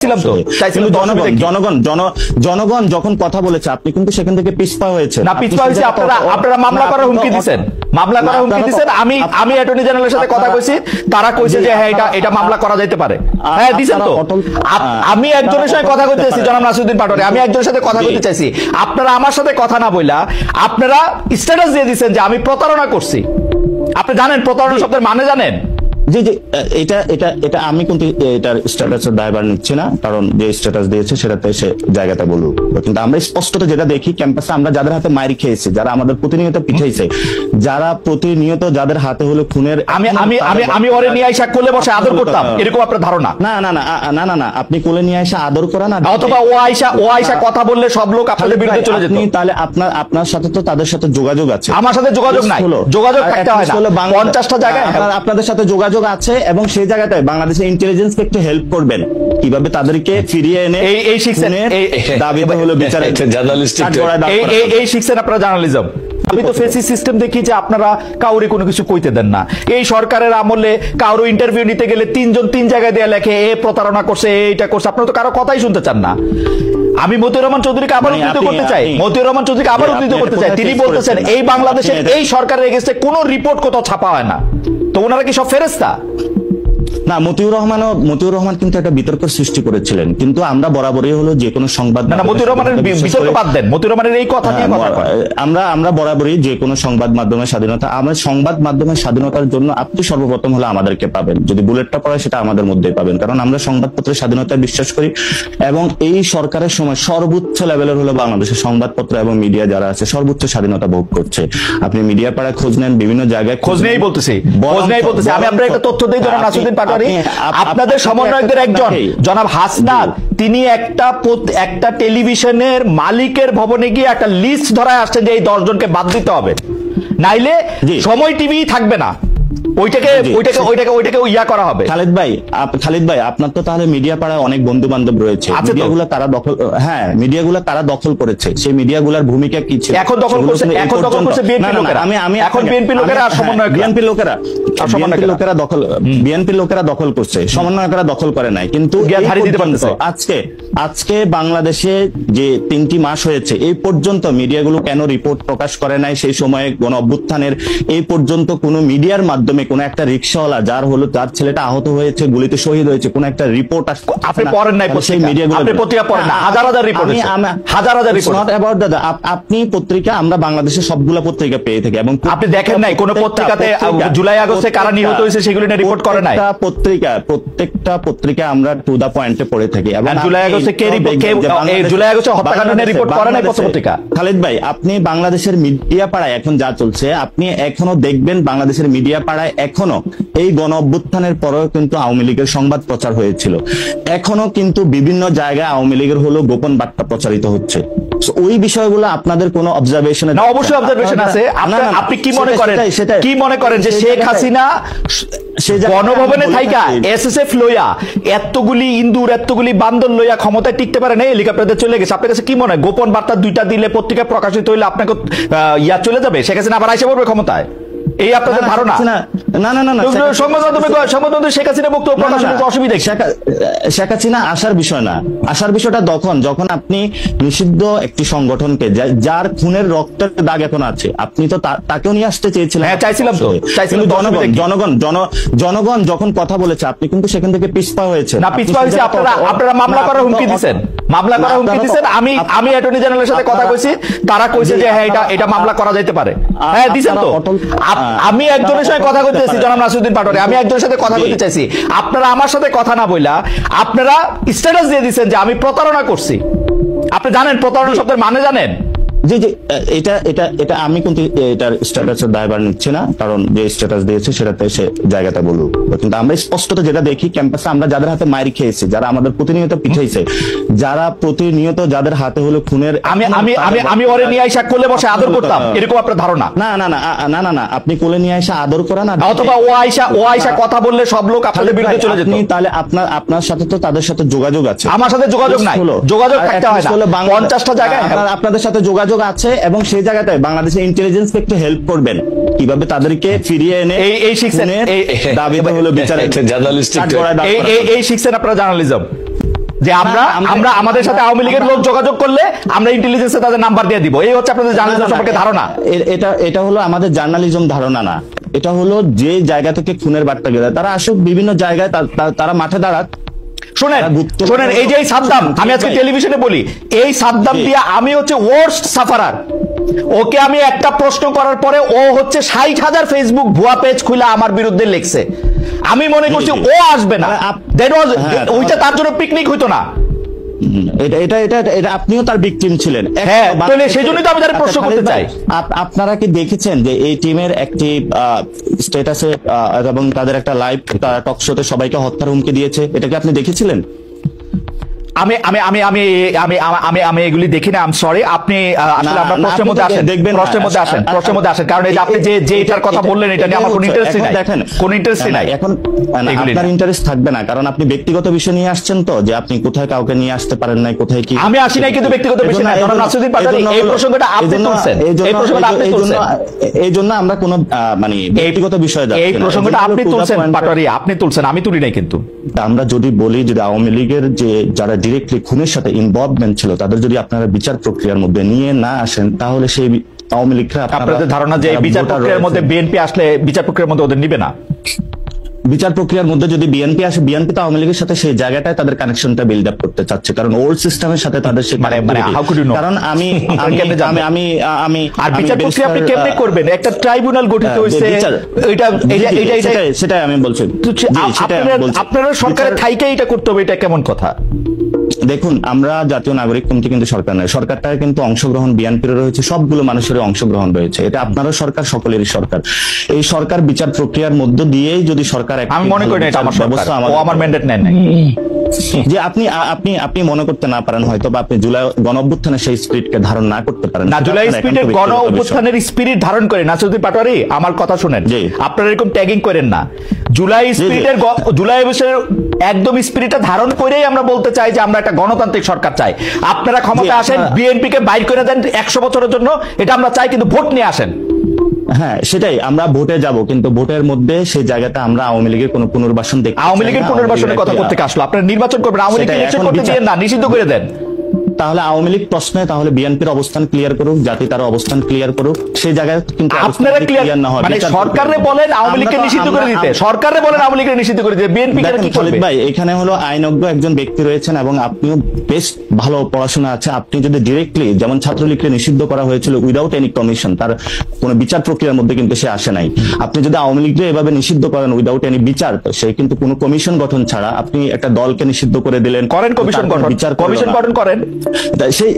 চাইছিলাম তো, কিন্তু জনগণ যখন কথা বলেছে আপনি কিন্তু সেখান থেকে পিছপা হয়েছে না, পিছপা হয়েছে। আপনারা মামলা করার হুমকি দিচ্ছেন, মামলা করার হুমকি দিচ্ছেন। আমি অ্যাটর্নি জেনারেলের সাথে কথা কইছি, তারা কইছে যে হ্যাঁ এটা মামলা করা যেতে পারে। হ্যাঁ দিছেন তো। আমি একজনের সাথে কথা কইতে চাইছি, জনাব নাসিরউদ্দিন পাটোয়ারি, আমি একজনের সাথে কথা কইতে চাইছি। আপনারা আমার সাথে কথা না বইলা আপনারা স্ট্যাটাস দিয়ে দিচ্ছেন যে আমি প্রতারণা করছি। আপনি জানেন প্রতারণা শব্দের মানে জানেন? জি জি, এটা আমি কিন্তু এটার স্ট্যাটাসের দায়ভার নিচ্ছি না, কারণ যে স্ট্যাটাস দিয়েছে সেটাতে সে জায়গাটা বলুক। কিন্তু আমরা স্পষ্টত যেটা দেখি ক্যাম্পাসে আমরা যাদের হাতে মাইর খেয়েছি, যারা আমাদের প্রতিনিয়ত পিঠাইছে, যারা প্রতিনিয়ত যাদের হাতে হলো খুনের, আমি ওরে নিয়ে আইসা কোলে বসে আদর করতাম, এরকম আপনার ধারণা? না না না না না না, আপনি কোলে নিয়ে আইসা আদর করা না, অথবা ও আইসা কথা বললে সব লোক আপনাদের বিরুদ্ধে চলে যেত। তাহলে আপনার সাথে তো তাদের সাথে যোগাযোগ আছে। আমার সাথে যোগাযোগ নাই, যোগাযোগ থাকতে হয় না। 50টা জায়গায় আপনাদের সাথে যোগাযোগ আছে, এবং সেই জায়গাটায় বাংলাদেশের ইন্টেলিজেন্সকে একটু হেল্প করবেন, কিভাবে তাদেরকে ফিরিয়ে এনে এই শিখছেন, দাবিতে হলো বিচারের জার্নালিস্টিক, এই শিখছেন আপনারা জার্নালিজম। আমি তো ফেসি সিস্টেম দেখি যে আপনারা কাউরে কোনো কিছু কইতে দেন না। এই সরকারের আমলে কারো ইন্টারভিউ নিতে গেলে 3 জন 3 জায়গায় দেয়া লেখে এ প্রতারণা করছে, এইটা করছে। আপনারা তো কারো কথাই শুনতে চান না। আমি মতিউর রহমান চৌধুরীকে আবার উদ্ধৃত করতে চাই, মতিউর রহমান চৌধুরীকে আবার উদ্ধৃত করতে চাই। তিনি বলতেছেন এই বাংলাদেশের এই সরকারের এগেইনস্টে কোনো রিপোর্ট কোথাও ছাপা হয় না। তো ওনারা কি সব ফেরেশতা? না, মতিউর রহমান কিন্তু একটা বিতর্ক সৃষ্টি করেছিলেন, কিন্তু আমরা বরাবরই হলো যে কোনো সংবাদ, না মতিউর রহমানের বিতর্ক বাদ দেন, মতিউর রহমানের এই কথা নিয়ে কথা আমরা বরাবরই যে কোনো সংবাদ মাধ্যমের স্বাধীনতা, আমরা সংবাদ মাধ্যমের স্বাধীনতার জন্য আপনি সর্বপ্রথম হলো আমাদেরকে পাবেন, যদি বুলেটটা পড়ে সেটা আমাদের মধ্যেই পাবেন, কারণ আমরা সংবাদপত্রের স্বাধীনতায় বিশ্বাস করি। এবং এই সরকারের সময় সর্বোচ্চ লেভেলের হলো বাংলাদেশের সংবাদপত্র এবং মিডিয়া যারা আছে সর্বোচ্চ স্বাধীনতা ভোগ করছে। আপনি মিডিয়া পাড়ায় খোঁজ নেন, বিভিন্ন জায়গায় খোঁজ নেই বলতেছি। আমি আপনার একটা তথ্য দিই, জনাব নাসিরউদ্দিন পাটোয়ারি, আপনাদের সমন্বয়কদের একজন জনাব হাসনাত, তিনি একটা টেলিভিশনের মালিকের ভবনে গিয়ে একটা লিস্ট ধরায় আসছেন যে এই 10 জনকে বাদ দিতে হবে, নাইলে সময় টিভি থাকবে না। ওইটাকে ইয়া করা হবে। খালিদ ভাই আপনার তো তাহলে মিডিয়া পাড়ায় অনেক বন্ধু বান্ধব রয়েছে, মিডিয়াগুলো কারা দখল করেছে, সেই মিডিয়াগুলোর ভূমিকা কি ছিল? এখন দখল করছে বিএনপি লোকেরা। এখন বিএনপি লোকেরা আর সমন্বয়ক, বিএনপি লোকেরা দখল করছে, সমন্বয়করা দখল করে নাই। কিন্তু আজকে বাংলাদেশে যে 3টি মাস হয়েছে এই পর্যন্ত মিডিয়াগুলো কেন রিপোর্ট প্রকাশ করে নাই? সেই সময়ে গণ অভ্যুত্থানের এই পর্যন্ত কোন মিডিয়ার মাধ্যমে কোন একটা রিকশাওয়ালা যার ছেলেটা আহত হয়েছে, গুলিতে শহীদ হয়েছে, কোন একটা রিপোর্ট আপনি পড়েন নাই? সেই মিডিয়াগুলো আপনি পত্রিকা পড়েন না? হাজার রিপোর্ট, হাজার রিপোর্ট। নট অ্যাবাউট দাদা, আপনি পত্রিকা, আমরা বাংলাদেশের সবগুলা পত্রিকা পেয়ে থাকি, এবং আপনি দেখেন নাই কোন পত্রিকাতে জুলাই আগস্টে কারা নিহত হয়েছে সেগুলো নিয়ে রিপোর্ট করে নাই? প্রত্যেকটা পত্রিকা আমরা টু দা পয়েন্টে পড়ে থাকি। এবং জুলাই আগস্টে জুলাই আগস্টে হত্যাকাণ্ড নিয়ে রিপোর্ট করে নাই পত্রিকা? খালিদ ভাই, আপনি বাংলাদেশের মিডিয়া পাড়ায় এখন যা চলছে আপনি এখনো দেখবেন, বাংলাদেশের মিডিয়া পাড়ায় এখনো এই গণ অভ্যুত্থানের পরেও কিন্তু আওয়ামী লীগের সংবাদ প্রচার হয়েছিল, এখনো কিন্তু বিভিন্ন জায়গায় আওয়ামী লীগের হলো গোপন বার্তা প্রচারিত হচ্ছে। ওই বিষয়গুলো আপনাদের কোনো অবজারভেশন? না, অবশ্যই অবজারভেশন আছে। আপনি কি মনে করেন যে শেখ হাসিনা গণভবনে থাইকা এসএসএফ লইয়া এতগুলি ইন্দুর এতগুলি বান্দর লইয়া ক্ষমতায় টিকতে পারে না, হেলিকপ্টারে চলে গেছে? আপনার কাছে কি মনে হয় গোপন বার্তা 2টা দিলে পত্রিকা প্রকাশিত হইলে আপনাকে ইয়া চলে যাবে, শেখ হাসিনা আবার আইসা পড়বে ক্ষমতায়? এই আপনাদের ধারণা? না না না না, সংবাদ মাধ্যমে শেখ হাসিনা বক্তব্য প্রকাশের অসুবিধা? শেখ হাসিনা আসার বিষয় না, আসার বিষয়টা যখন আপনি নিষিদ্ধ একটি সংগঠনকে, যার খুনের রক্তের দাগ এখন আছে, আপনি তো তাকেও নিয়ে আসতে চেয়েছিলেন। হ্যাঁ চাইছিলাম তো, কিন্তু জনগণ যখন কথা বলেছে আপনি কিন্তু সেখান থেকে পিছপা হয়েছে। না, পিছপা হয়েছে আপনারা মামলা করার হুমকি দিচ্ছেন, আমি অ্যাটর্নি জেনারেলের সাথে কথা কইছি, তারা কইছে যে হ্যাঁ এটা মামলা করা যেতে পারে। হ্যাঁ দিছেন তো। আমি একজনের সাথে কথা কইতে চাইছি, জনাব নাসিরউদ্দিন পাটোয়ারি, আমি একজনের সাথে কথা কইতে চাইছি। আপনারা আমার সাথে কথা না বইলা আপনারা স্ট্যাটাস দিয়ে দিচ্ছেন যে আমি প্রতারণা করছি। আপনি জানেন প্রতারণা শব্দের মানে জানেন? জি জি, এটা আমি কিন্তু এটার স্ট্যাটাসের দায়ভার নিচ্ছি না, কারণ যে স্ট্যাটাস দিয়েছে সেটাতে সে জায়গাটা বলুক। কিন্তু আমরা স্পষ্টত যেটা দেখি ক্যাম্পাসে আমরা যাদের হাতে মাইর খেয়েছি, যারা আমাদের প্রতিনিয়ত পিঠাইছে, যারা প্রতিনিয়ত যাদের হাতে হলো খুনের, আমি ওরে নিয়ে আইসা কোলে বসে আদর করতাম, এরকম আপনার ধারণা? না না না না না না, আপনি কোলে নিয়ে আইসা আদর করা না, অথবা ও আইসা কথা বললে সব লোক আপনাদের বিরুদ্ধে চলে যেত। তাহলে আপনার সাথে তো তাদের সাথে যোগাযোগ আছে। আমার সাথে যোগাযোগ নাই, যোগাযোগ থাকতে হয় না। 50টা জায়গায় আপনাদের সাথে যোগাযোগ আছে, এবং সেই জায়গাটায় বাংলাদেশের ইন্টেলিজেন্সকে একটু হেল্প করবেন, কিভাবে তাদেরকে ফিরিয়ে এনে এই শিখছেন, দাবিতে হলো বিচারের জার্নালিস্টিক, এই শিখছেন আপনারা জার্নালিজম। যে আমরা আমাদের সাথে আওয়ামী লীগের লোক যোগাযোগ করলে আমরা ইন্টেলিজেন্সে তাদের নাম্বার দিয়ে দিব, এই হচ্ছে আপনাদের জার্নালিজম সম্পর্কে ধারণা? এটা হলো আমাদের জার্নালিজম ধারণা না, এটা হলো যে জায়গা থেকে খুনের বার্তা গেলে তারা আসুক বিভিন্ন জায়গায়, তারা মাঠে দাঁড়াক। শোনেন এই যে সাদ্দাম, আমি আজকে টেলিভিশনে বলি, এই সাদ্দাম দিয়া আমি হচ্ছে ওয়ার্স্ট সাফারার। ওকে আমি একটা প্রশ্ন করার পরে ও হচ্ছে 60,000 ফেসবুক ভুয়া পেজ খুলে আমার বিরুদ্ধে লিখছে। আমি মনে করছি ও আসবে না, ওইটা তার জন্য পিকনিক হইতো না। এটা আপনিও তার ভিকটিম ছিলেন। হ্যাঁ, সেই জন্যই তো আমি তার প্রশ্ন করতে চাই। আপনারা কি দেখেছেন যে এই টিমের একটি স্ট্যাটাসে এবং তাদের একটা লাইভ টক শোতে সবাইকে হত্যার হুমকি দিয়েছে? এটা কি আপনি দেখেছিলেন? আমি আমি আমি আমি আমি আমি আমি এগুলি দেখি না, সরি। আপনি আসলে আপনার প্রশ্নের মধ্যে আসেন, দেখবেন প্রশ্নের মধ্যে আসেন, প্রশ্নের মধ্যে আসেন, কারণ এই যে আপনি যে এটার কথা বললেন এটা নিয়ে আমার কোনো ইন্টারেস্ট নাই। দেখেন কোনো ইন্টারেস্ট নাই এখন, আপনার ইন্টারেস্ট থাকবে না, কারণ আপনি ব্যক্তিগত বিষয় নিয়ে আসছেন, তো যে আপনি কোথায় কাউকে নিয়ে আসতে পারেন নাই, কোথায় কি। আমি আসি নাই কিন্তু ব্যক্তিগত বিষয় না, জনাব নাসিরউদ্দিন পাটোয়ারী এই প্রসঙ্গটা আপনি তুলছেন, এই প্রসঙ্গটা আপনি তুলছেন, এই জন্য আমরা কোনো মানে ব্যক্তিগত বিষয় যাচ্ছি না। এই প্রসঙ্গটা আপনি তুলছেন পাটোয়ারী, আপনি তুলছেন, আমি তুলি নাই। কিন্তু আমরা যদি বলি যদি আওয়ামী লীগের যে যারা ডিরেক্টলি খুনের সাথে ইনভলভমেন্ট ছিল তাদের যদি আপনারা বিচার প্রক্রিয়ার মধ্যে নিয়ে না আসেন, তাহলে সেই আওয়ামী লীগরা, আপনাদের ধারণা যে বিচার প্রক্রিয়ার মধ্যে বিএনপি আসলে বিচার প্রক্রিয়ার মধ্যে ওদের নিবে না? বিচার প্রক্রিয়ার মধ্যে যদি বিএনপি আসে, বিএনপি তো আওয়ামী লীগের সাথে সেই জায়গাটায় তাদের কানেকশনটা বিল্ড আপ করতে চাচ্ছে, কারণ ওল্ড সিস্টেমের সাথে তাদের কারণ আমি আর বিচার প্রক্রিয়া আপনি কেমনে করবেন? একটা ট্রাইব্যুনাল গঠিত হয়েছে, সেটাই আমি বলছি। আপনারা সরকারের থাইকে এটা করতে হবে, এটা কেমন কথা? দেখুন, আমরা জাতীয় নাগরিক কমিটি কিন্তু সরকার নয়, সরকারটায় কিন্তু অংশগ্রহণ বিএনপির রয়েছে, সবগুলো মানুষের অংশগ্রহণ রয়েছে, এটা আপনারও সরকার, সকলেরই সরকার। এই সরকার বিচার প্রক্রিয়ার মধ্য দিয়েই যদি সরকার, আমি মনে করি না এটা আমার ব্যবস্থা, আমার ম্যান্ডেট নেন নাই যে আপনি মনে করতে না পারেন, হয়তো বা আপনি জুলাই গণঅভ্যুত্থানের সেই স্পিরিটকে ধারণ না করতে পারেন না। জুলাই স্পিরিটের গণঅভ্যুত্থানের স্পিরিট ধারণ করে নাসিরউদ্দিন পাটোয়ারী, আমার কথা শুনেন, আপনারা এরকম ট্যাগিং করেন না। জুলাই স্পিরিটের জুলাই অভিযানের একদম স্পিরিটটা ধারণ করেই আমরা বলতে চাই যে আমরা একটা গণতান্ত্রিক সরকার চাই। আপনারা ক্ষমতা আসেন, বিএনপি কে বাইর করে দেন 100 বছরের জন্য, এটা আমরা চাই, কিন্তু ভোট নিয়ে আসেন। হ্যাঁ, সেটাই, আমরা ভোটে যাব, কিন্তু ভোটের মধ্যে সেই জায়গাটা আমরা আওয়ামী লীগের কোনো পুনর্বাসন দেখতে, আওয়ামী লীগের পুনর্বাসনের কথা করতে আসলো, আপনারা নির্বাচন করবেন, আওয়ামী লীগকে ইলেকশন করতে দিয়েন না, নিষিদ্ধ করে দেন। তাহলে আওয়ামী লীগ প্রশ্নে তাহলে বিএনপির অবস্থান ক্লিয়ার করুক, জাতি তার অবস্থান ক্লিয়ার করুক, সেই জায়গায় কিন্তু আপনারা ক্লিয়ার না হয়, মানে সরকারে বলেন আওয়ামী লীগকে নিষিদ্ধ করে দিতে, সরকারে বলেন আওয়ামী লীগকে নিষিদ্ধ করে দিতে, বিএনপি কি করবে? ভাই, এখানে হলো আইনজ্ঞ একজন ব্যক্তি রয়েছেন এবং আপনিও বেশ ভালো পড়াশোনা আছে, আপনি যদি ডিরেক্টলি, যেমন ছাত্রলীগকে নিষিদ্ধ করা হয়েছিল উইদাউট এনি কমিশন, তার কোনো বিচার প্রক্রিয়ার মধ্যে কিন্তু সে আসে নাই, আপনি যদি আওয়ামী লীগকে এভাবে নিষিদ্ধ করেন উইদাউট এনি বিচার, তো সে কিন্তু কোনো কমিশন গঠন ছাড়া আপনি একটা দলকে নিষিদ্ধ করে দিলেন, করেন কমিশন গঠন, বিচার কমিশন গঠন করেন,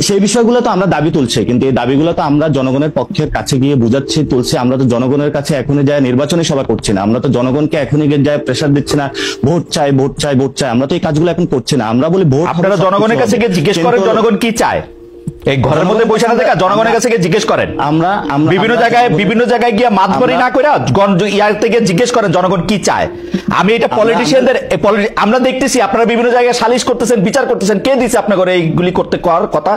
সেই বিষয়গুলো তো আমরা দাবি তুলছি, কিন্তু এই দাবিগুলো তো আমরা জনগণের পক্ষের কাছে গিয়ে বুঝাচ্ছি, তুলছি। আমরা তো জনগণের কাছে এখনই যায় নির্বাচনী সভা করছি না, আমরা তো জনগণকে এখনই যায় প্রেসার দিচ্ছি না, ভোট চাই ভোট চাই ভোট চাই, আমরা তো এই কাজগুলো এখন করছি না। আমরা বলি ভোট, আপনারা জনগণের কাছে গিয়ে জিজ্ঞেস করেন জনগণ কি চায়, এই ঘরের মধ্যে বসে না দেখা জনগণের কাছে গিয়ে জিজ্ঞেস করেন। আমরা বিভিন্ন জায়গায় গিয়ে মাতবরি না করে ইয়ার থেকে জিজ্ঞেস করেন জনগণ কি চায়। আমি এটা পলিটিশিয়ানদের আমরা দেখতেছি, আপনারা বিভিন্ন জায়গায় সালিশ করতেছেন, বিচার করতেছেন, কে দিচ্ছে আপনার করে এইগুলি করতে করার কথা?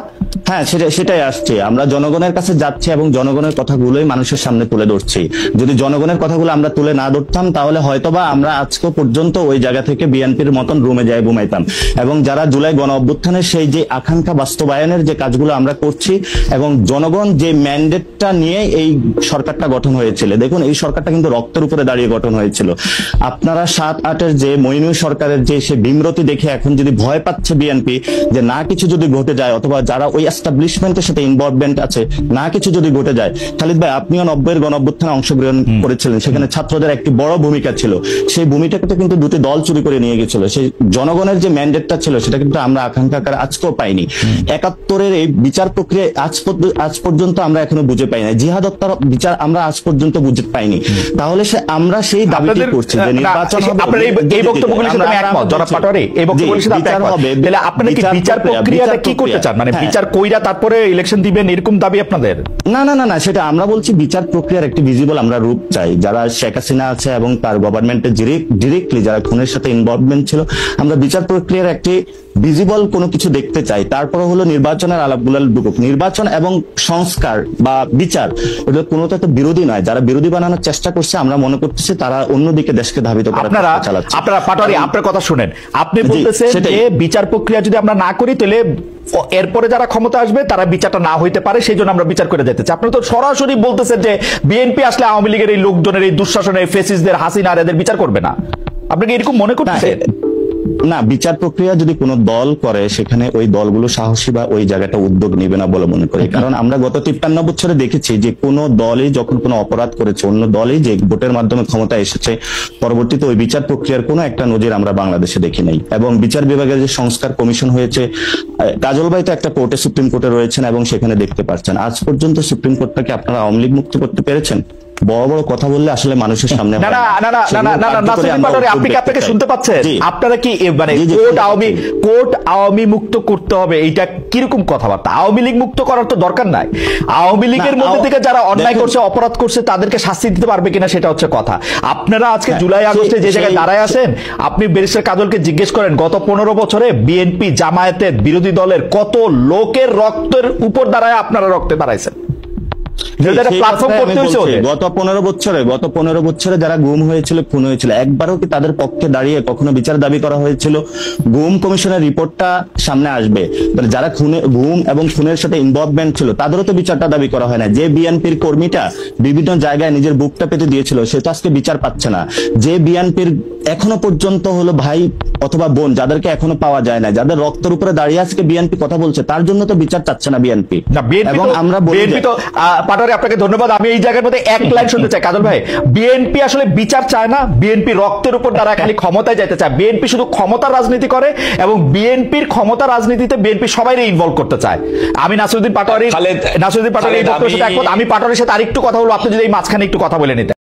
হ্যাঁ, সেটাই আসছে, আমরা জনগণের কাছে যাচ্ছি এবং জনগণের কথাগুলোই মানুষের সামনে তুলে ধরছি। যদি জনগণের কথাগুলো আমরা তুলে না ধরতাম, তাহলে হয়তোবা আমরা আজকে পর্যন্ত ওই জায়গা থেকে বিএনপির মতন রুমে যায় ঘুমাইতাম। এবং যারা জুলাই গণ অভ্যুত্থানের সেই যে আকাঙ্ক্ষা বাস্তবায়নের যে কাজগুলো আমরা করছি, এবং জনগণ যে ম্যান্ডেটটা নিয়ে এই সরকারটা গঠন হয়েছিল, দেখুন এই সরকারটা কিন্তু রক্তের উপরে দাঁড়িয়ে গঠন হয়েছিল। আপনারা 7-8-এর যে মইনুল সরকারের যে সে বিমরতি দেখে এখন যদি ভয় পাচ্ছে বিএনপি যে না কিছু যদি ঘটে যায়, অথবা যারা ওই এস্টাবলিশমেন্টের সাথে ইনভলভমেন্ট আছে, না কিছু যদি ঘটে যায়। খালিদ ভাই, আপনিও 90-এর গণঅভ্যুত্থানে অংশগ্রহণ করেছিলেন, সেখানে ছাত্রদের একটি বড় ভূমিকা ছিল, সেই ভূমিকাটা কিন্তু দুটি দল চুরি করে নিয়ে গেছিল। সেই জনগণের যে ম্যান্ডেটটা ছিল সেটা কিন্তু আমরা আকাঙ্ক্ষা আজকেও পাইনি। 71-এর এই বিচার প্রক্রিয়া আজ পর্যন্ত আমরা এখনো বুঝে পাই না, জিহাদ হত্যার বিচার আমরা আজ পর্যন্ত বুঝে পাইনি। তাহলে আমরা সেই দাবিটি করছি যে নির্বাচন হবে। আপনার এই বক্তব্যগুলির সাথে আমি একমত জনাব পাটোয়ারী, এই বক্তব্যগুলির সাথে আমি একমত। তাহলে আপনারা কি বিচার প্রক্রিয়াটা কি করতে চান? মানে বিচার কইরা তারপরে ইলেকশন দিবেন, এরকম দাবি আপনাদের? না, সেটা আমরা বলছি বিচার প্রক্রিয়ার একটি ভিজিবল আমরা রূপ চাই। যারা শেখ হাসিনা আছে এবং তার গভর্নমেন্টের ডিরেক্টলি যারা খুনের সাথে ইনভলভমেন্ট ছিল, আমরা বিচার প্রক্রিয়ার একটি ভিজিবল কোনো কিছু দেখতে চাই, তারপরে হলো নির্বাচনের আলাপগুলো ঢুকুক। নির্বাচন এবং সংস্কার বা বিচার এটা কোনোটা তো বিরোধী নয়। যারা বিরোধী বানানোর চেষ্টা করছে আমরা মনে করতেছি তারা অন্যদিকে দেশকে ধাবিত করার চেষ্টা চালাচ্ছে। আপনারা পাটোয়ারি আপনার কথা শুনেন, আপনি বলতেছেন যে বিচার প্রক্রিয়া যদি আমরা না করি তাহলে এরপরে যারা ক্ষমতা আসবে তারা বিচারটা না হইতে পারে, সেই জন্য আমরা বিচার করে যেতে চাই। আপনারা তো সরাসরি বলতেছেন যে বিএনপি আসলে আওয়ামী লীগের এই লোকজনের, এই দুঃশাসনের, ফেসিসদের, হাসিনা এদের বিচার করবে না। আপনি কি এরকম মনে করতেছেন? না, বিচার প্রক্রিয়া যদি কোনো দল করে সেখানে ওই দলগুলো সাহসী বা ওই জায়গাটা উদ্যোগ নেবে না বলে মনে করি। কারণ আমরা গত 53 বছরে দেখেছি যে কোন দলই যখন কোনো অপরাধ করেছে, অন্য দলই যে ভোটের মাধ্যমে ক্ষমতায় এসেছে, পরবর্তীতে ওই বিচার প্রক্রিয়ার কোনো একটা নজির আমরা বাংলাদেশে দেখি নাই। এবং বিচার বিভাগের যে সংস্কার কমিশন হয়েছে, কাজল ভাই তো একটা কোর্টে, সুপ্রিম কোর্টে রয়েছেন এবং সেখানে দেখতে পাচ্ছেন আজ পর্যন্ত সুপ্রিম কোর্টটাকে আপনারা আওয়ামী লীগ মুক্ত করতে পেরেছেন? বড় বড় কথা বললে আসলে মানুষের সামনে আপনি কি আপনাকে শুনতে পাচ্ছেন? আপনারা কি মানে কোর্ট আওয়ামী মুক্ত করতে হবে, এইটা কিরকম কথাবার্তা? আওয়ামী লীগ মুক্ত করার তো দরকার নাই। আওয়ামী লীগের মধ্যে থেকে যারা অন্যায় করছে, অপরাধ করছে, তাদেরকে শাস্তি দিতে পারবে কিনা সেটা হচ্ছে কথা। আপনারা আজকে জুলাই আগস্টে যে জায়গায় দাঁড়ায় আছেন, আপনি ব্যারিস্টার কাজলকে জিজ্ঞেস করেন গত 15 বছরে বিএনপি, জামায়াতের, বিরোধী দলের কত লোকের রক্তের উপর দাঁড়ায় আপনারা রক্তে দাঁড়াইছেন। গত 15 বছরে যারা গুম হয়েছিল, খুন হয়েছিল, একবারও কি তাদের পক্ষে দাঁড়িয়ে কখনো বিচার দাবি করা হয়েছিল? গুম কমিশনের রিপোর্টটা সামনে আসবে, যারা গুম এবং খুনের সাথে ইনভলভমেন্ট ছিল তাদেরও তো বিচারটা দাবি করা হয় না। যে বিএনপির কর্মীটা বিভিন্ন জায়গায় নিজের বুকটা পেতে দিয়েছিল সে তো আজকে বিচার পাচ্ছে না। যে বিএনপির এখনো পর্যন্ত হলো ভাই অথবা বোন যাদেরকে এখনো পাওয়া যায় না, যাদের রক্তের উপরে দাঁড়িয়ে আজকে বিএনপি কথা বলছে, তার জন্য তো বিচার চাচ্ছে না বিএনপি। এবং আমরা পাটোয়ারি আপনাকে ধন্যবাদ। আমি এই জায়গার মধ্যে এক লাইন শুনতে চাই কাজল ভাই, বিএনপি আসলে বিচার চায় না, বিএনপি রক্তের উপর দ্বারা খালি ক্ষমতায় যেতে চায়। বিএনপি শুধু ক্ষমতার রাজনীতি করে এবং বিএনপির ক্ষমতা রাজনীতিতে বিএনপি সবাইকে ইনভলভ করতে চায়। আমি নাসিরউদ্দিন পাটোয়ারি এই বক্তব্যের সাথে একমত। আমি পাটোয়ারির সাথে আরেকটু কথা বলবো, আপনি যদি এই মাঝখানে একটু কথা বলে নিতেন।